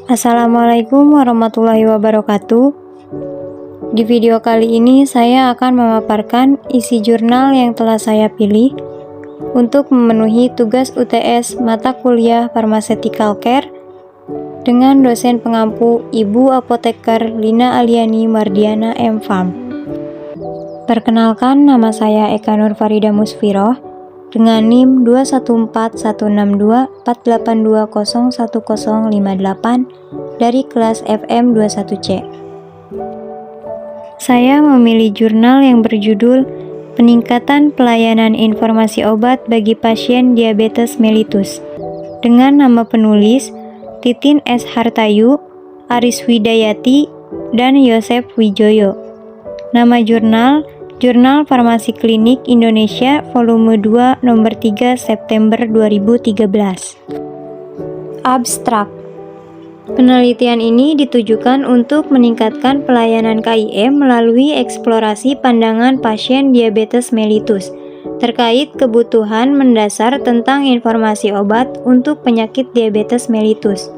Assalamualaikum warahmatullahi wabarakatuh. Di video kali ini saya akan memaparkan isi jurnal yang telah saya pilih untuk memenuhi tugas UTS mata kuliah Pharmaceutical Care dengan dosen pengampu Ibu Apoteker Lina Aliani Mardiana M.Pharm. Perkenalkan, nama saya Eka Nur Farida Musfiroh dengan NIM 2141628201058 dari kelas FM 21C. Saya memilih jurnal yang berjudul Peningkatan Pelayanan Informasi Obat bagi Pasien Diabetes Mellitus dengan nama penulis Titin S. Hartayu, Aris Widayati, dan Yosef Wijoyo. Nama jurnal Jurnal Farmasi Klinik Indonesia Volume 2 Nomor 3 September 2013. Abstrak. Penelitian ini ditujukan untuk meningkatkan pelayanan KIE melalui eksplorasi pandangan pasien diabetes mellitus terkait kebutuhan mendasar tentang informasi obat untuk penyakit diabetes mellitus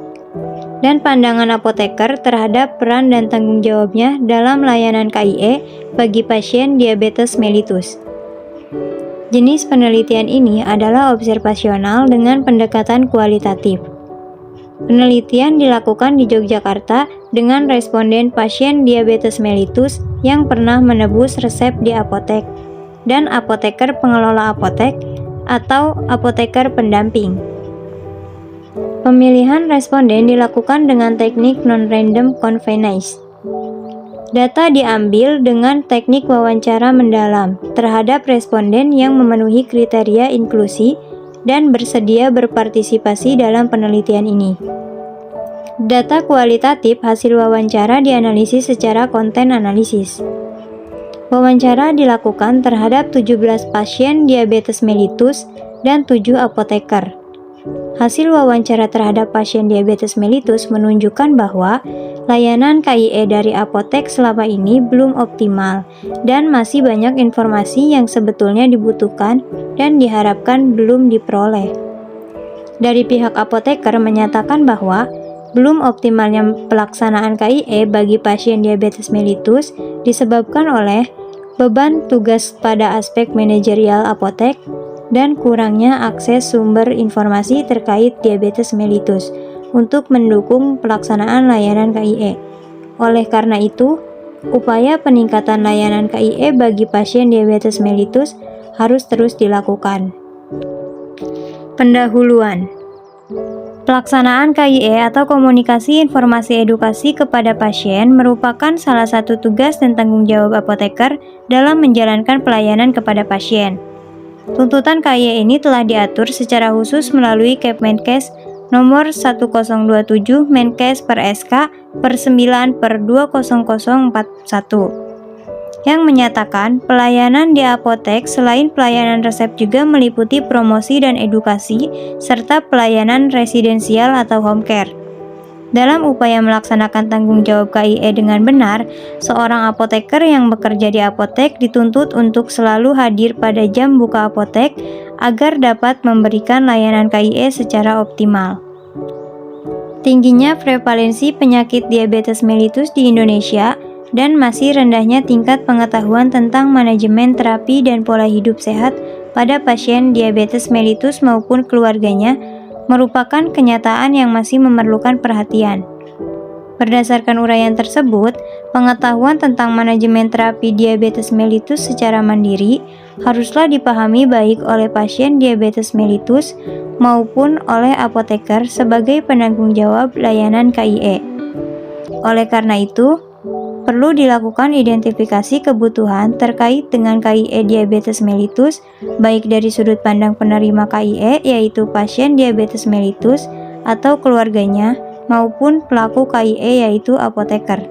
dan pandangan apoteker terhadap peran dan tanggung jawabnya dalam layanan KIE bagi pasien diabetes mellitus. Jenis penelitian ini adalah observasional dengan pendekatan kualitatif. Penelitian dilakukan di Yogyakarta dengan responden pasien diabetes mellitus yang pernah menebus resep di apotek dan apoteker pengelola apotek atau apoteker pendamping. Pemilihan responden dilakukan dengan teknik non-random conveyances. Data diambil dengan teknik wawancara mendalam terhadap responden yang memenuhi kriteria inklusi dan bersedia berpartisipasi dalam penelitian ini. Data kualitatif hasil wawancara dianalisis secara konten analisis. Wawancara dilakukan terhadap 17 pasien diabetes mellitus dan 7 apoteker. Hasil wawancara terhadap pasien diabetes mellitus menunjukkan bahwa layanan KIE dari apotek selama ini belum optimal dan masih banyak informasi yang sebetulnya dibutuhkan dan diharapkan belum diperoleh. Dari pihak apoteker menyatakan bahwa belum optimalnya pelaksanaan KIE bagi pasien diabetes mellitus disebabkan oleh beban tugas pada aspek manajerial apotek dan kurangnya akses sumber informasi terkait diabetes mellitus untuk mendukung pelaksanaan layanan KIE. Oleh karena itu, upaya peningkatan layanan KIE bagi pasien diabetes mellitus harus terus dilakukan. Pendahuluan. Pelaksanaan KIE atau komunikasi informasi edukasi kepada pasien merupakan salah satu tugas dan tanggung jawab apoteker dalam menjalankan pelayanan kepada pasien. Tuntutan KIE ini telah diatur secara khusus melalui Kepmenkes nomor 1027 Menkes per SK per 9 per 20041 yang menyatakan pelayanan di apotek selain pelayanan resep juga meliputi promosi dan edukasi serta pelayanan residensial atau home care. Dalam upaya melaksanakan tanggung jawab KIE dengan benar, seorang apoteker yang bekerja di apotek dituntut untuk selalu hadir pada jam buka apotek agar dapat memberikan layanan KIE secara optimal. Tingginya prevalensi penyakit diabetes mellitus di Indonesia dan masih rendahnya tingkat pengetahuan tentang manajemen terapi dan pola hidup sehat pada pasien diabetes mellitus maupun keluarganya merupakan kenyataan yang masih memerlukan perhatian. Berdasarkan uraian tersebut, pengetahuan tentang manajemen terapi diabetes mellitus secara mandiri haruslah dipahami baik oleh pasien diabetes mellitus maupun oleh apoteker sebagai penanggung jawab layanan KIE. Oleh karena itu, perlu dilakukan identifikasi kebutuhan terkait dengan KIE diabetes mellitus, baik dari sudut pandang penerima KIE, yaitu pasien diabetes mellitus atau keluarganya, maupun pelaku KIE, yaitu apoteker.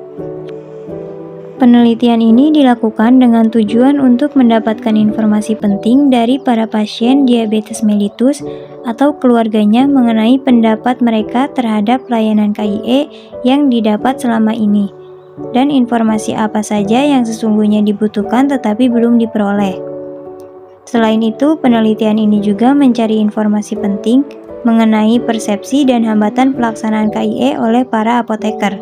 Penelitian ini dilakukan dengan tujuan untuk mendapatkan informasi penting dari para pasien diabetes mellitus atau keluarganya mengenai pendapat mereka terhadap layanan KIE yang didapat selama ini, dan informasi apa saja yang sesungguhnya dibutuhkan tetapi belum diperoleh. Selain itu, penelitian ini juga mencari informasi penting mengenai persepsi dan hambatan pelaksanaan KIE oleh para apoteker.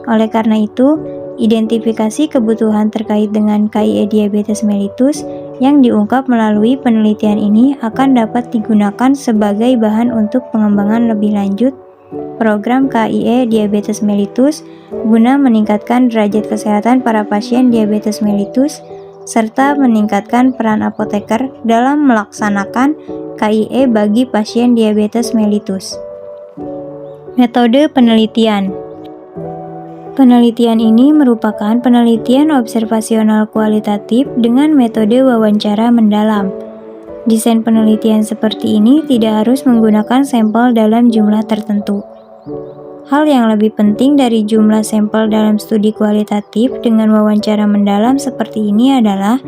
Oleh karena itu, identifikasi kebutuhan terkait dengan KIE diabetes mellitus yang diungkap melalui penelitian ini akan dapat digunakan sebagai bahan untuk pengembangan lebih lanjut program KIE diabetes mellitus guna meningkatkan derajat kesehatan para pasien diabetes mellitus serta meningkatkan peran apoteker dalam melaksanakan KIE bagi pasien diabetes mellitus. Metode penelitian. Penelitian ini merupakan penelitian observasional kualitatif dengan metode wawancara mendalam. Desain penelitian seperti ini tidak harus menggunakan sampel dalam jumlah tertentu. Hal yang lebih penting dari jumlah sampel dalam studi kualitatif dengan wawancara mendalam seperti ini adalah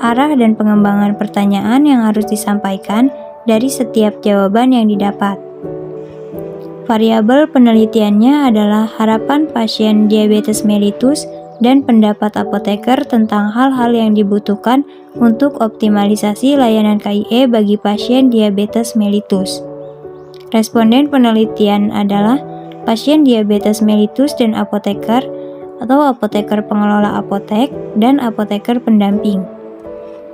arah dan pengembangan pertanyaan yang harus disampaikan dari setiap jawaban yang didapat. Variabel penelitiannya adalah harapan pasien diabetes mellitus dan pendapat apoteker tentang hal-hal yang dibutuhkan untuk optimalisasi layanan KIE bagi pasien diabetes mellitus. Responden penelitian adalah pasien diabetes mellitus dan apoteker atau apoteker pengelola apotek dan apoteker pendamping.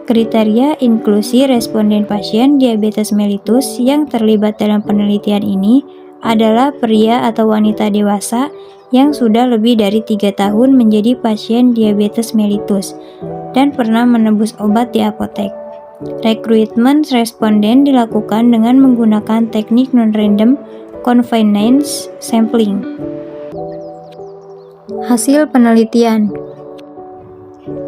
Kriteria inklusi responden pasien diabetes mellitus yang terlibat dalam penelitian ini adalah pria atau wanita dewasa yang sudah lebih dari 3 tahun menjadi pasien diabetes mellitus dan pernah menebus obat di apotek. Rekrutmen responden dilakukan dengan menggunakan teknik non-random convenience sampling. Hasil penelitian.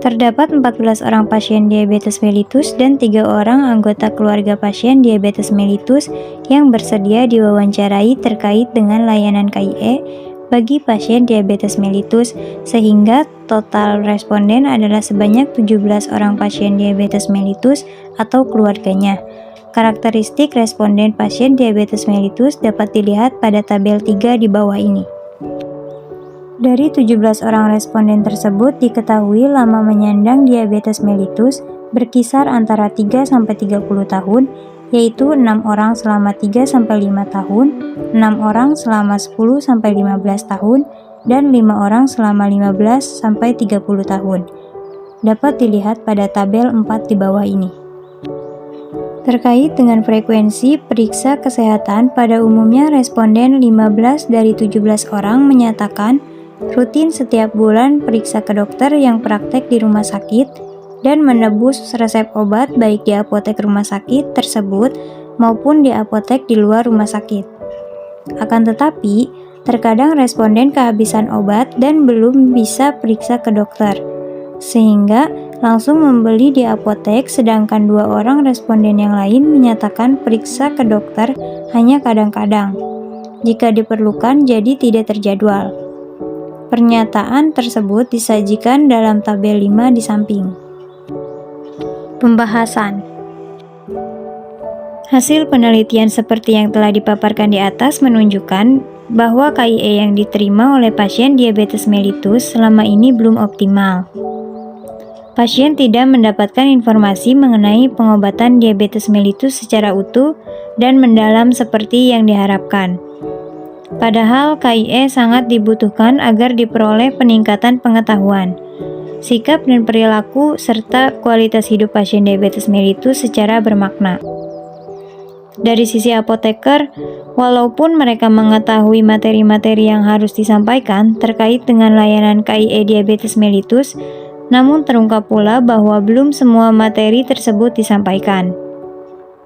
Terdapat 14 orang pasien diabetes mellitus dan 3 orang anggota keluarga pasien diabetes mellitus yang bersedia diwawancarai terkait dengan layanan KIE bagi pasien diabetes mellitus, sehingga total responden adalah sebanyak 17 orang pasien diabetes mellitus atau keluarganya. Karakteristik responden pasien diabetes mellitus dapat dilihat pada tabel 3 di bawah ini. Dari 17 orang responden tersebut diketahui lama menyandang diabetes mellitus berkisar antara 3-30 tahun, yaitu 6 orang selama 3-5 tahun, 6 orang selama 10-15 tahun, dan 5 orang selama 15-30 tahun. Dapat dilihat pada tabel 4 di bawah ini. Terkait dengan frekuensi periksa kesehatan, pada umumnya responden 15 dari 17 orang menyatakan rutin setiap bulan periksa ke dokter yang praktek di rumah sakit dan menebus resep obat baik di apotek rumah sakit tersebut maupun di apotek di luar rumah sakit. Akan tetapi, terkadang responden kehabisan obat dan belum bisa periksa ke dokter, sehingga langsung membeli di apotek, sedangkan 2 orang responden yang lain menyatakan periksa ke dokter hanya kadang-kadang, jika diperlukan jadi tidak terjadwal. Pernyataan tersebut disajikan dalam tabel 5 di samping. Pembahasan. Hasil penelitian seperti yang telah dipaparkan di atas menunjukkan bahwa KIE yang diterima oleh pasien diabetes mellitus selama ini belum optimal. Pasien tidak mendapatkan informasi mengenai pengobatan diabetes mellitus secara utuh dan mendalam seperti yang diharapkan. Padahal KIE sangat dibutuhkan agar diperoleh peningkatan pengetahuan, sikap dan perilaku, serta kualitas hidup pasien diabetes mellitus secara bermakna. Dari sisi apoteker, walaupun mereka mengetahui materi-materi yang harus disampaikan terkait dengan layanan KIE diabetes mellitus, namun terungkap pula bahwa belum semua materi tersebut disampaikan.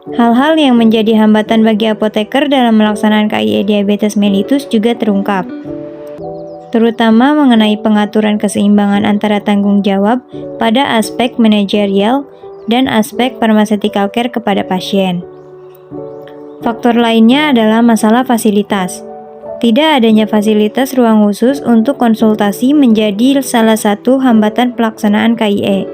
Hal-hal yang menjadi hambatan bagi apoteker dalam melaksanakan KIE diabetes mellitus juga terungkap, terutama mengenai pengaturan keseimbangan antara tanggung jawab pada aspek manajerial dan aspek pharmaceutical care kepada pasien. Faktor lainnya adalah masalah fasilitas. Tidak adanya fasilitas ruang khusus untuk konsultasi menjadi salah satu hambatan pelaksanaan KIE.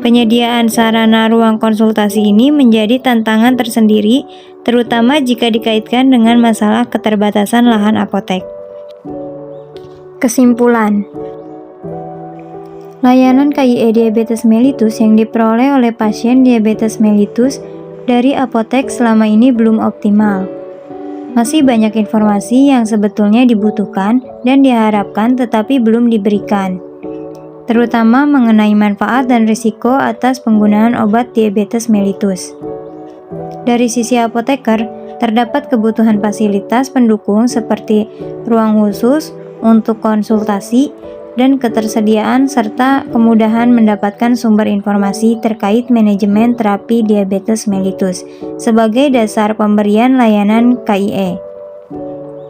Penyediaan sarana ruang konsultasi ini menjadi tantangan tersendiri, terutama jika dikaitkan dengan masalah keterbatasan lahan apotek. Kesimpulan, layanan KIE diabetes mellitus yang diperoleh oleh pasien diabetes mellitus dari apotek selama ini belum optimal. Masih banyak informasi yang sebetulnya dibutuhkan dan diharapkan tetapi belum diberikan, terutama mengenai manfaat dan risiko atas penggunaan obat diabetes mellitus. Dari sisi apoteker, terdapat kebutuhan fasilitas pendukung seperti ruang khusus untuk konsultasi dan ketersediaan serta kemudahan mendapatkan sumber informasi terkait manajemen terapi diabetes mellitus sebagai dasar pemberian layanan KIE.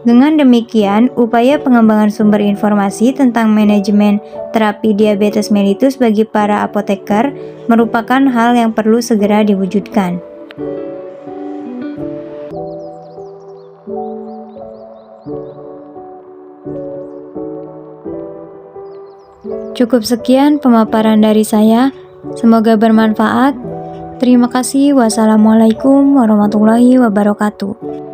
Dengan demikian, upaya pengembangan sumber informasi tentang manajemen terapi diabetes mellitus bagi para apoteker merupakan hal yang perlu segera diwujudkan. Cukup sekian pemaparan dari saya, semoga bermanfaat. Terima kasih. Wassalamualaikum warahmatullahi wabarakatuh.